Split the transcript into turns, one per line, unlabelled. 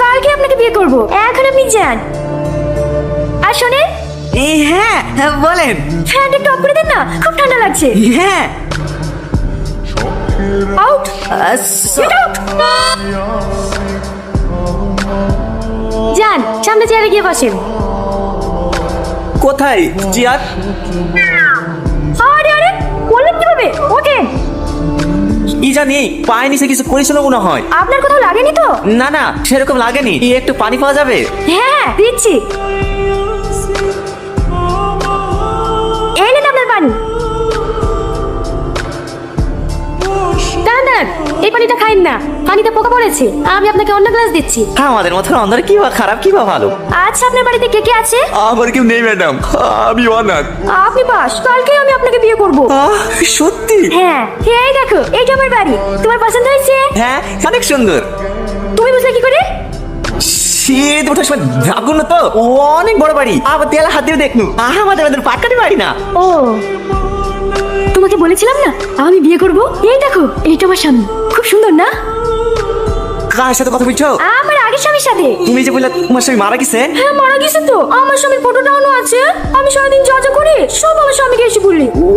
কালকে আপনাকে বিয়ে করব। এখন আপনি যান। আর শোনেন,
হ্যাঁ বলেন।
ফ্যানটা একটু অফ করে দেন না, খুব ঠান্ডা লাগছে।
হ্যাঁ
আউট। যান, সামনে চেয়ারে গিয়ে বসেন।
কোথায় চেয়ার?
আরে আরে, বললেন কিভাবে? ওঠেন।
কি জানি পায়ে নিচে কিছু করেছিল মনে হয়।
আপনার কোথাও লাগেনি তো?
না না সেরকম লাগেনি। একটু পানি পাওয়া যাবে?
হ্যাঁ, দিচ্ছি। এই নিন আপনার পানি। দাঁড়ান দাঁড়ান, এই পানিটা খাইন না, পানিতে পোকা পড়েছে। আমি আপনাকে অন্য গ্লাস দিচ্ছি।
আমাদের মতো অন্ধের কি বা খারাপ কি বা ভালো।
আচ্ছা, আপনার বাড়িতে কে কে আছে?
আমার কেউ নেই ম্যাডাম, আমি অনাথ।
আপনি পাস, কালকে আমি আপনাকে বিয়ে করব।
সত্যি?
হ্যাঁ, এই দেখো, এইটা আমার বাড়ি। তোমার পছন্দ হয়েছে?
হ্যাঁ অনেক সুন্দর।
তুমি বুঝলে কি করে?
শীত ওঠার সময় ঢাকুন তো অনেক বড় বাড়ি। আবার তেলা হাত দিয়ে দেখনু আমাদের পাটকাটি বাড়ি না।
ও, তোমাকে বলেছিলাম না আমি বিয়ে করব। এই দেখো, এইটা আমার স্বামী। খুব সুন্দর না?
কার সাথে কথা বলছো?
আমার আগের স্বামীর সাথে।
তুমি যে বললে তোমার স্বামী মারা গেছে।
হ্যাঁ, মারা গেছে তো। আমার স্বামীর ফটোটাও আছে। আমি সারাদিন যা যা করি সব আমার স্বামীকে এসে বলি।